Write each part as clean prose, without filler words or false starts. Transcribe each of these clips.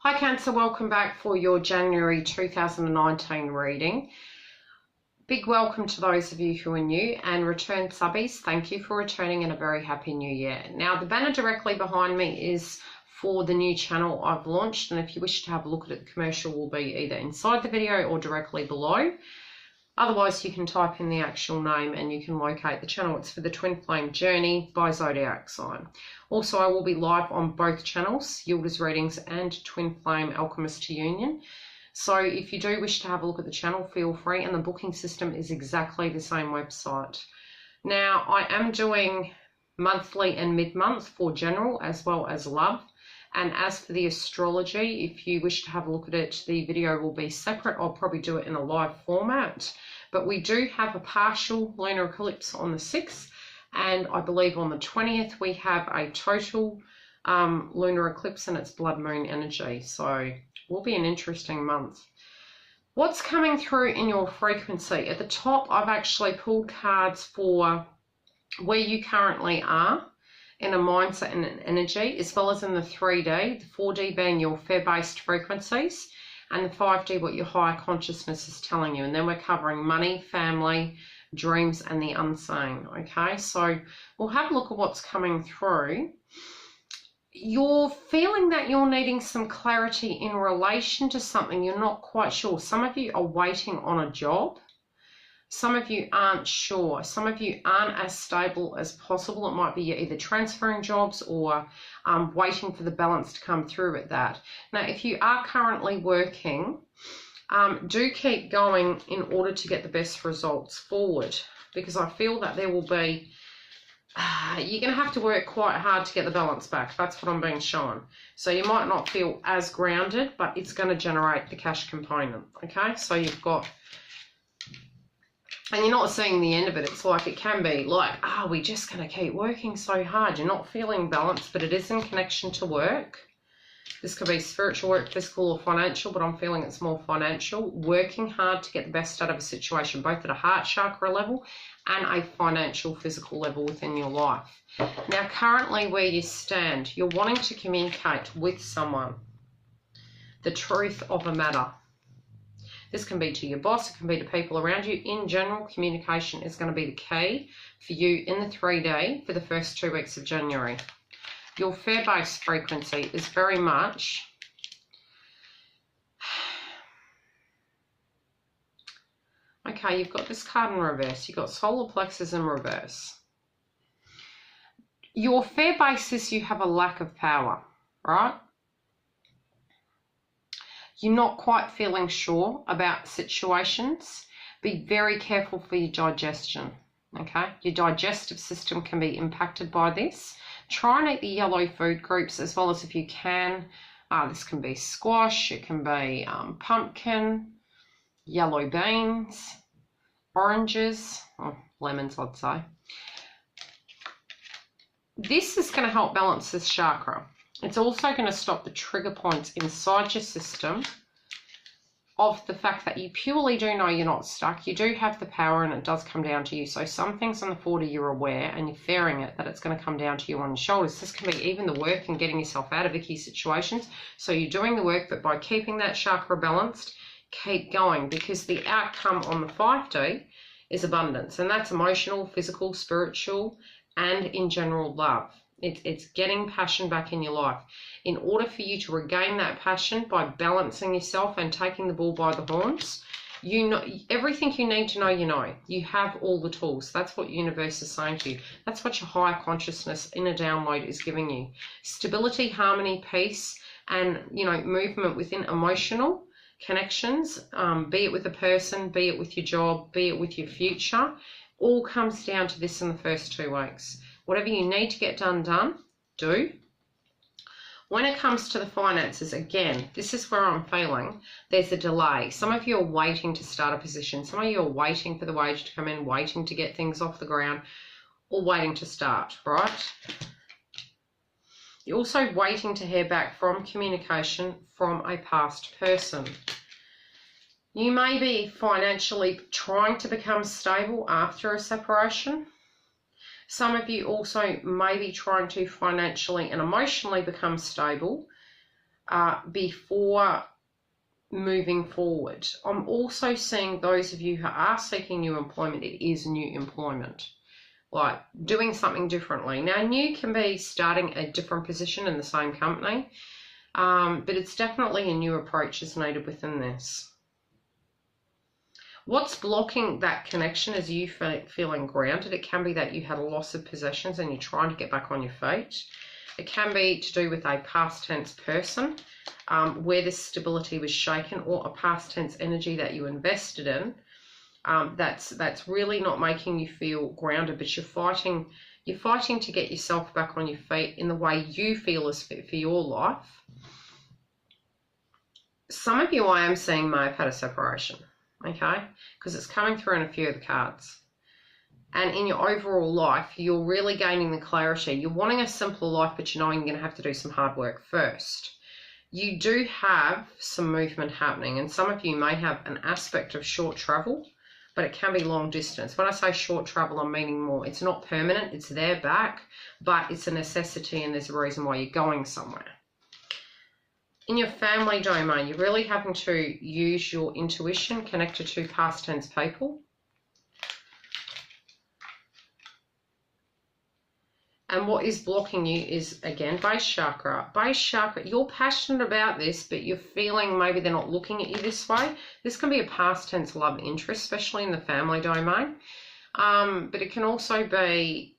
Hi Cancer, welcome back for your January 2019 reading. Big welcome to those of you who are new, and return subbies, thank you for returning and a very happy new year. Now the banner directly behind me is for the new channel I've launched, and if you wish to have a look at it, the commercial will be either inside the video or directly below. Otherwise you can type in the actual name and you can locate the channel. It's for the Twin Flame Journey by Zodiac sign. Also, I will be live on both channels, Yildiz Readings and Twin Flame Alchemist to Union. So if you do wish to have a look at the channel, feel free, and the booking system is exactly the same website. Now, I am doing monthly and mid-month for general as well as love. And as for the astrology, if you wish to have a look at it, the video will be separate. I'll probably do it in a live format. But we do have a partial lunar eclipse on the 6th. And I believe on the 20th we have a total lunar eclipse, and it's blood moon energy. So it will be an interesting month. What's coming through in your frequency? At the top, I've actually pulled cards for where you currently are in a mindset and an energy, as well as in the 3D, the 4D being your fear-based frequencies, and the 5D what your higher consciousness is telling you. And then we're covering money, family, dreams, and the unseen. Okay, so we'll have a look at what's coming through. You're feeling that you're needing some clarity in relation to something. You're not quite sure. Some of you are waiting on a job. Some of you aren't sure. Some of you aren't as stable as possible. It might be you're either transferring jobs or waiting for the balance to come through at that. Now, if you are currently working, do keep going in order to get the best results forward, because I feel that there will be, you're going to have to work quite hard to get the balance back. That's what I'm being shown. So you might not feel as grounded, but it's going to generate the cash component. Okay, so you've got, and you're not seeing the end of it. It's like, it can be like, we're just going to keep working so hard. You're not feeling balanced, but it is in connection to work. This could be spiritual work, physical, or financial, but I'm feeling it's more financial. Working hard to get the best out of a situation, both at a heart chakra level and a financial, physical level within your life. Now, currently where you stand, you're wanting to communicate with someone the truth of a matter. This can be to your boss, it can be to people around you. In general, communication is going to be the key for you in the 3D for the first 2 weeks of January. Your fear-based frequency is very much okay. You've got this card in reverse. You've got solar plexus in reverse. Your fear base is you have a lack of power, right? You're not quite feeling sure about situations. Be very careful for your digestion, okay? Your digestive system can be impacted by this. Try and eat the yellow food groups as well as if you can. This can be squash, it can be pumpkin, yellow beans, oranges, or lemons I'd say. This is going to help balance this chakra. It's also going to stop the trigger points inside your system of the fact that you purely do know you're not stuck. You do have the power, and it does come down to you. So some things on the 40 you're aware, and you're fearing it, that it's going to come down to you on your shoulders. This can be even the work and getting yourself out of icky situations. So you're doing the work, but by keeping that chakra balanced, keep going, because the outcome on the 5D is abundance, and that's emotional, physical, spiritual, and in general love. It's getting passion back in your life. In order for you to regain that passion by balancing yourself and taking the bull by the horns, you know everything you need to know. You have all the tools. That's what universe is saying to you. That's what your higher consciousness inner download is giving you. Stability, harmony, peace, and movement within emotional connections, be it with a person, be it with your job, be it with your future, all comes down to this in the first 2 weeks. Whatever you need to get done, do. When it comes to the finances, again, this is where I'm feeling there's a delay. Some of you are waiting to start a position. Some of you are waiting for the wage to come in, waiting to get things off the ground, or waiting to start, right? You're also waiting to hear back from communication from a past person. You may be financially trying to become stable after a separation. Some of you also may be trying to financially and emotionally become stable before moving forward. I'm also seeing those of you who are seeking new employment, it is new employment, like doing something differently. Now, new can be starting a different position in the same company, but it's definitely a new approach is needed within this. What's blocking that connection is you feeling grounded. It can be that you had a loss of possessions and you're trying to get back on your feet. It can be to do with a past tense person where this stability was shaken, or a past tense energy that you invested in that's really not making you feel grounded, but you're fighting to get yourself back on your feet in the way you feel is fit for your life. Some of you I am seeing may have had a separation, okay, because it's coming through in a few of the cards. And in your overall life, you're really gaining the clarity. You're wanting a simpler life, but you're knowing you're going to have to do some hard work first. You do have some movement happening, and some of you may have an aspect of short travel, but it can be long distance. When I say short travel, I'm meaning more. It's not permanent, it's there back, but it's a necessity and there's a reason why you're going somewhere. In your family domain, you're really having to use your intuition connected to past tense people. And what is blocking you is, again, base chakra. Base chakra, you're passionate about this, but you're feeling maybe they're not looking at you this way. This can be a past tense love interest, especially in the family domain. But it can also be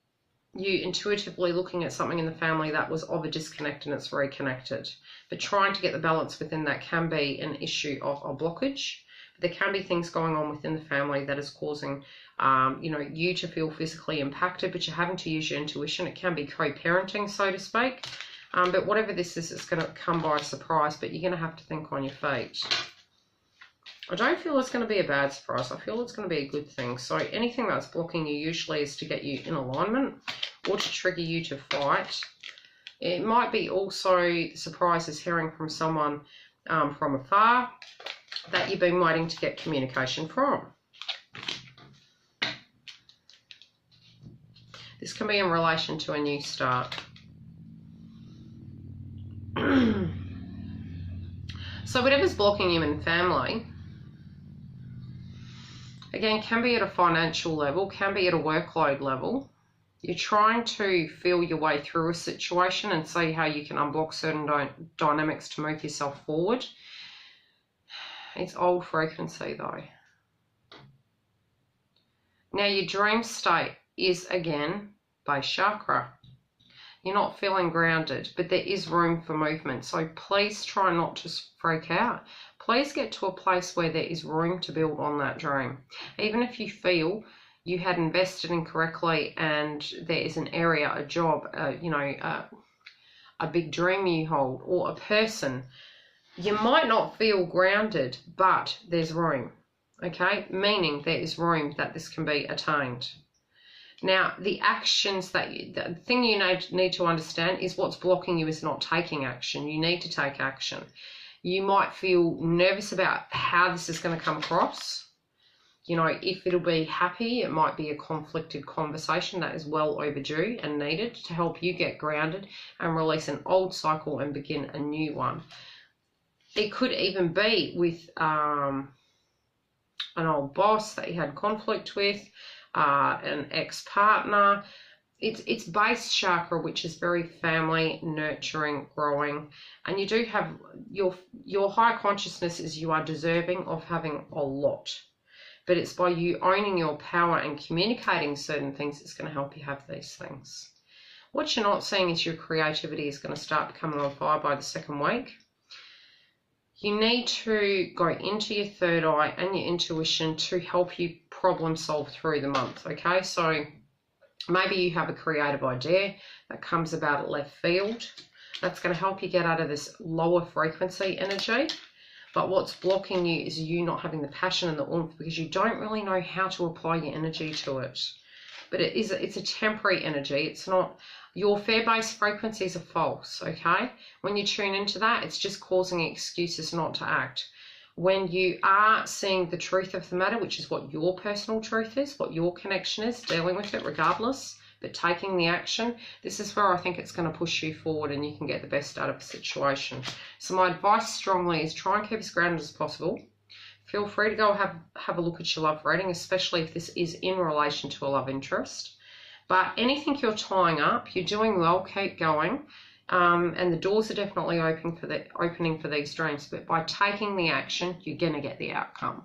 you intuitively looking at something in the family that was of a disconnect and it's reconnected. But trying to get the balance within that can be an issue of a blockage. But there can be things going on within the family that is causing you to feel physically impacted, but you're having to use your intuition. It can be co-parenting, so to speak. But whatever this is, it's going to come by surprise, but you're going to have to think on your feet. I don't feel it's going to be a bad surprise. I feel it's going to be a good thing. So anything that's blocking you usually is to get you in alignment or to trigger you to fight. It might be also the surprise is hearing from someone from afar that you've been waiting to get communication from. This can be in relation to a new start. So whatever's blocking you in family, again, can be at a financial level, can be at a workload level. You're trying to feel your way through a situation and see how you can unblock certain dynamics to move yourself forward. It's old frequency though. Now your dream state is, again, base chakra. You're not feeling grounded, but there is room for movement. So please try not to freak out. Please get to a place where there is room to build on that dream. Even if you feel you had invested incorrectly and there is an area, a job, a big dream you hold, or a person, you might not feel grounded, but there's room, okay? Meaning there is room that this can be attained. Now, the actions the thing you need to understand is what's blocking you is not taking action. You need to take action. You might feel nervous about how this is going to come across. You know, if it'll be happy, it might be a conflicted conversation that is well overdue and needed to help you get grounded and release an old cycle and begin a new one. It could even be with an old boss that you had conflict with, an ex-partner. It's base chakra, which is very family, nurturing, growing. And you do have your higher consciousness is you are deserving of having a lot. But it's by you owning your power and communicating certain things that's going to help you have these things. What you're not seeing is your creativity is going to start becoming on fire by the second week. You need to go into your third eye and your intuition to help you problem solve through the month, okay? So maybe you have a creative idea that comes about at left field. That's going to help you get out of this lower frequency energy. But what's blocking you is you not having the passion and the oomph because you don't really know how to apply your energy to it. But it's a temporary energy. It's not, your fear-based frequencies are false, okay? When you tune into that, it's just causing excuses not to act. When you are seeing the truth of the matter, which is what your personal truth is, what your connection is, dealing with it regardless, but taking the action, this is where I think it's going to push you forward and you can get the best out of the situation. So my advice strongly is try and keep as grounded as possible. Feel free to go have a look at your love reading, especially if this is in relation to a love interest. But anything you're tying up, you're doing well, keep going. And the doors are definitely opening for these dreams. But by taking the action, you're going to get the outcome.